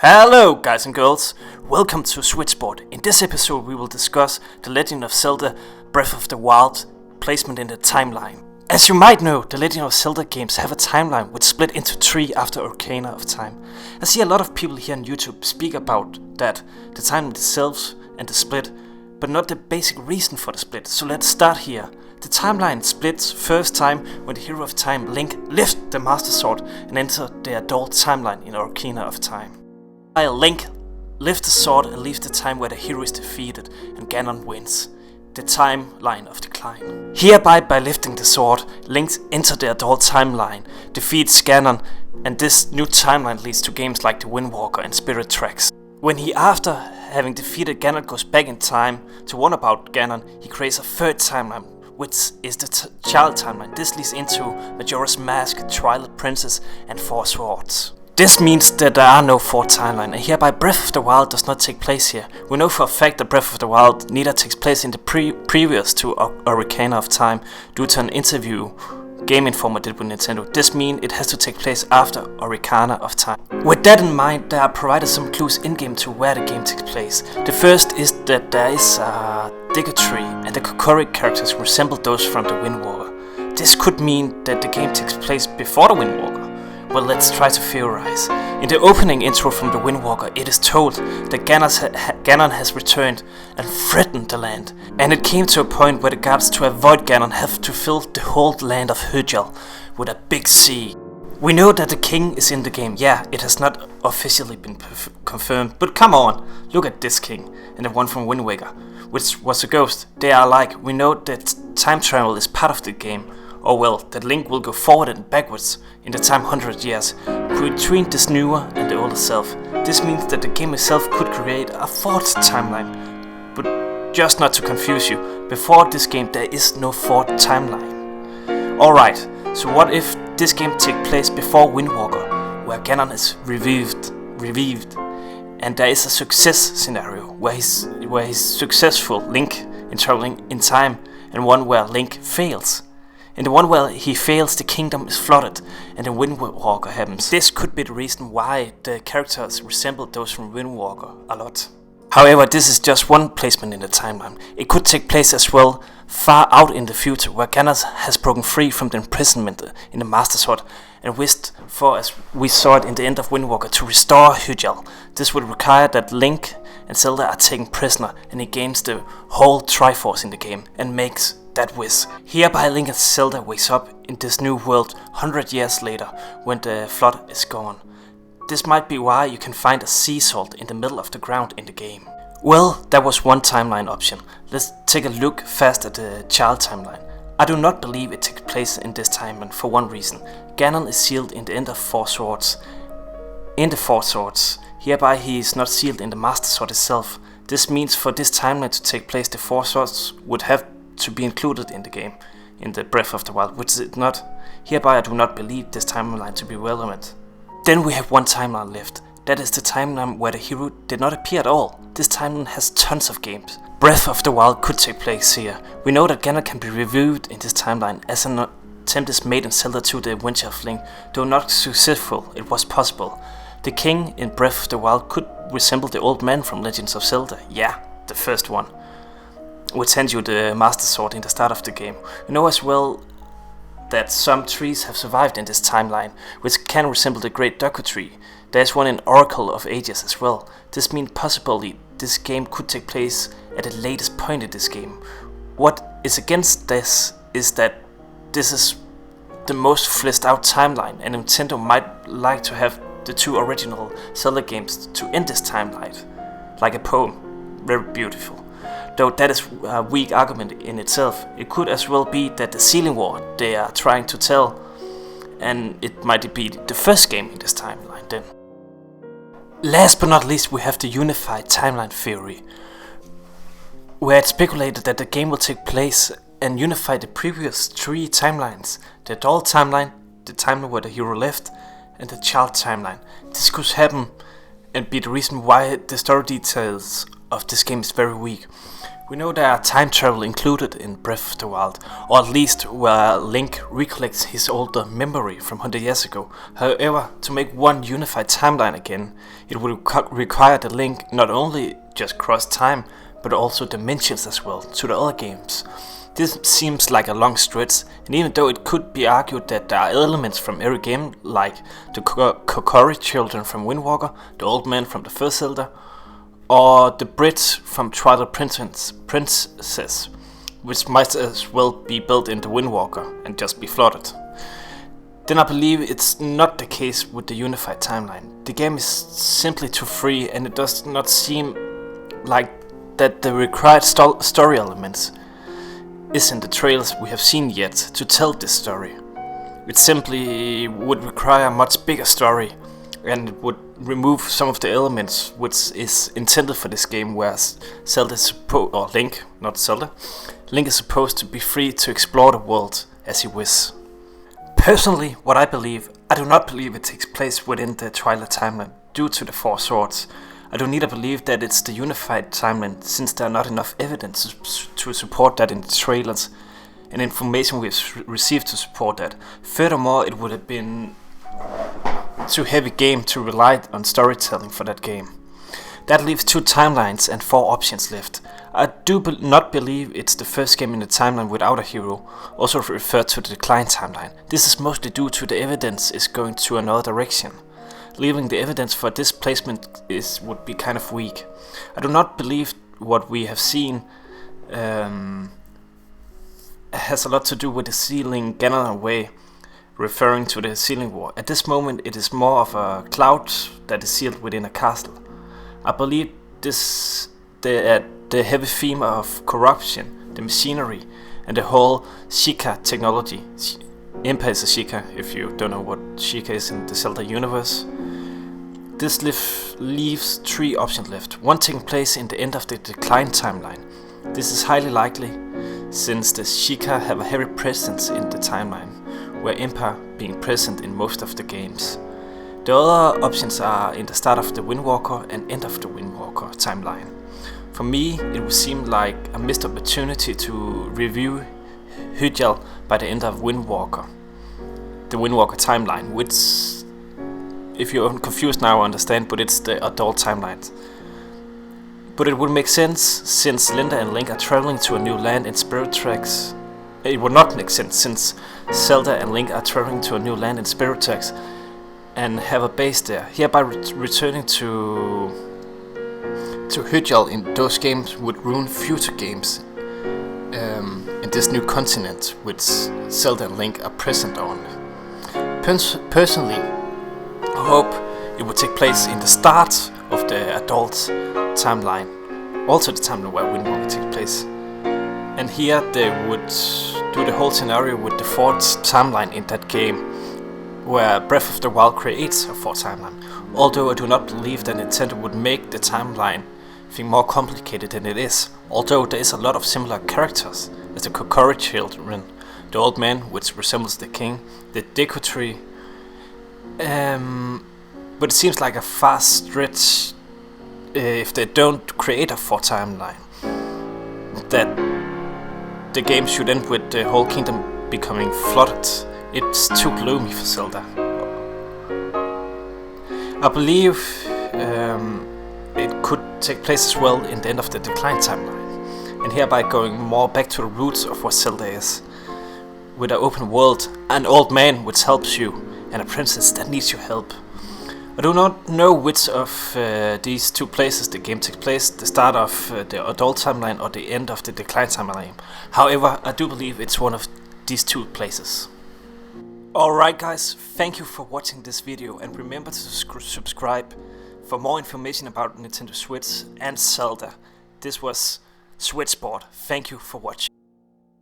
Hello guys and girls, welcome to Switchboard. In this episode we will discuss The Legend of Zelda Breath of the Wild placement in the timeline. As you might know, The Legend of Zelda games have a timeline which split into three after Ocarina of Time. I see a lot of people here on YouTube speak about that, the timeline itself and the split, but not the basic reason for the split, so let's start here. The timeline splits first time when the hero of time, Link, lifts the Master Sword and enters the adult timeline in Ocarina of Time. While Link lifts the sword and leaves the time where the hero is defeated and Ganon wins, the timeline of decline. Hereby, by lifting the sword, Link enters the adult timeline, defeats Ganon, and this new timeline leads to games like The Wind Waker and Spirit Tracks. When he, after having defeated Ganon, goes back in time to warn about Ganon, he creates a third timeline, which is the child timeline. This leads into Majora's Mask, Twilight Princess, and Four Swords. This means that there are no fourth timeline, and hereby Breath of the Wild does not take place here. We know for a fact that Breath of the Wild neither takes place in the previous to Ocarina of Time due to an interview Game Informer did with Nintendo. This means it has to take place after Ocarina of Time. With that in mind, there are provided some clues in-game to where the game takes place. The first is that there is a Digger tree, and the Kokori characters resemble those from the Wind Waker. This could mean that the game takes place before the Wind Waker. Well, let's try to theorize. In the opening intro from The Wind Waker, it is told that Ganon has returned and threatened the land, and it came to a point where the guards, to avoid Ganon, have to fill the whole land of Hyjal with a big sea. We know that the king is in the game. Yeah, it has not officially been confirmed, but come on, look at this king and the one from Wind Waker, which was a ghost. They are alike. We know that time travel is part of the game. Or well, that Link will go forward and backwards in the time 100 years, between this newer and the older self. This means that the game itself could create a fourth timeline. But just not to confuse you, before this game there is no fourth timeline. Alright, so what if this game takes place before Wind Waker, where Ganon is revived, and there is a success scenario where he's successful, Link, in traveling in time, and one where Link fails. In the one where he fails, the kingdom is flooded, and the Wind Waker happens. This could be the reason why the characters resemble those from Wind Waker a lot. However, this is just one placement in the timeline. It could take place as well far out in the future, where Ganon has broken free from the imprisonment in the Master Sword and wished for, as we saw it in the end of Wind Waker, to restore Hyjal. This would require that Link and Zelda are taken prisoner, and he gains the whole Triforce in the game and makes that wish. Hereby Link and Zelda wakes up in this new world 100 years later, when the flood is gone. This might be why you can find a sea salt in the middle of the ground in the game. Well, that was one timeline option. Let's take a look fast at the child timeline. I do not believe it takes place in this timeline for one reason. Ganon is sealed in the end of Four Swords. In the Four Swords. Hereby he is not sealed in the Master Sword itself. This means for this timeline to take place, the Four Swords would have to be included in the game, in the Breath of the Wild, which is not. Hereby I do not believe this timeline to be relevant. Then we have one timeline left. That is the timeline where the hero did not appear at all. This timeline has tons of games. Breath of the Wild could take place here. We know that Ganon can be reviewed in this timeline, as an attempt is made in Zelda 2 The Adventure of Link. Though not successful, it was possible. The king in Breath of the Wild could resemble the old man from Legends of Zelda. Yeah, the first one, which hands you the Master Sword in the start of the game. You know as well that some trees have survived in this timeline, which can resemble the Great Deku Tree. There is one in Oracle of Ages as well. This means possibly this game could take place at the latest point in this game. What is against this is that this is the most fleshed out timeline, and Nintendo might like to have the two original Zelda games to end this timeline, like a poem. Very beautiful. Though that is a weak argument in itself. It could as well be that the Sealing War they are trying to tell, and it might be the first game in this timeline then. Last but not least, we have the unified timeline theory, where it's speculated that the game will take place and unify the previous three timelines: the adult timeline, the timeline where the hero left, and the child timeline. This could happen and be the reason why the story details of this game is very weak. We know there are time travel included in Breath of the Wild, or at least where Link recollects his older memory from 100 years ago. However, to make one unified timeline again, it would require the Link not only just cross time, but also dimensions as well to the other games. This seems like a long stretch, and even though it could be argued that there are elements from every game, like the Kokori children from Wind Waker, the old man from the first Zelda, or the bridge from Twilight Princess, which might as well be built into Wind Waker and just be flooded, then I believe it's not the case with the unified timeline. The game is simply too free, and it does not seem like that the required story elements is in the trailers we have seen yet to tell this story. It simply would require a much bigger story, and it would remove some of the elements which is intended for this game, whereas Link is supposed to be free to explore the world as he wishes. Personally, what I do not believe it takes place within the Twilight timeline due to the Four Swords. I do neither believe that it's the unified timeline, since there are not enough evidence to support that in the trailers and information we have received to support that. Furthermore, it would have been too heavy game to rely on storytelling for that game. That leaves 2 timelines and 4 options left. I do not believe it's the first game in the timeline without a hero, also referred to the Decline timeline. This is mostly due to the evidence is going to another direction. Leaving the evidence for this placement would be kind of weak. I do not believe what we have seen has a lot to do with the sealing Ganon away, referring to the sealing war. At this moment it is more of a cloud that is sealed within a castle. I believe the heavy theme of corruption, the machinery, and the whole Sheikah technology. Impa is a Sheikah, if you don't know what Sheikah is in the Zelda universe. This leaves 3 options left, one taking place in the end of the Decline timeline. This is highly likely, since the Sheikah have a heavy presence in the timeline, where Impa being present in most of the games. The other options are in the start of the Wind Waker and end of the Wind Waker timeline. For me, it would seem like a missed opportunity to review Hyjal by the end of Wind Waker, the Wind Waker timeline, which, if you're confused now, I understand, but it's the adult timeline. But it would make sense, since Linda and Link are traveling to a new land in Spirit Tracks. It would not make sense, since Zelda and Link are traveling to a new land in Spirit Tracks and have a base there. Hereby returning to Hyjal in those games would ruin future games in this new continent which Zelda and Link are present on. Personally, I hope it would take place in the start of the adult timeline, also the timeline where Wind Waker takes place. And here they would do the whole scenario with the 4th timeline in that game, where Breath of the Wild creates a 4th timeline. Although I do not believe that Nintendo would make the timeline thing more complicated than it is. Although there is a lot of similar characters, as the Kokori children, the old man which resembles the king, the Deku tree. But it seems like a fast stretch if they don't create a 4th timeline, that the game should end with the whole kingdom becoming flooded. It's too gloomy for Zelda. I believe it could take place as well in the end of the Decline timeline, and hereby going more back to the roots of what Zelda is, with an open world, an old man which helps you, and a princess that needs your help. I do not know which of these 2 places the game takes place, the start of the adult timeline or the end of the Decline timeline. However, I do believe it's one of these 2 places. Alright guys, thank you for watching this video, and remember to subscribe for more information about Nintendo Switch and Zelda. This was Switchboard. Thank you for watching.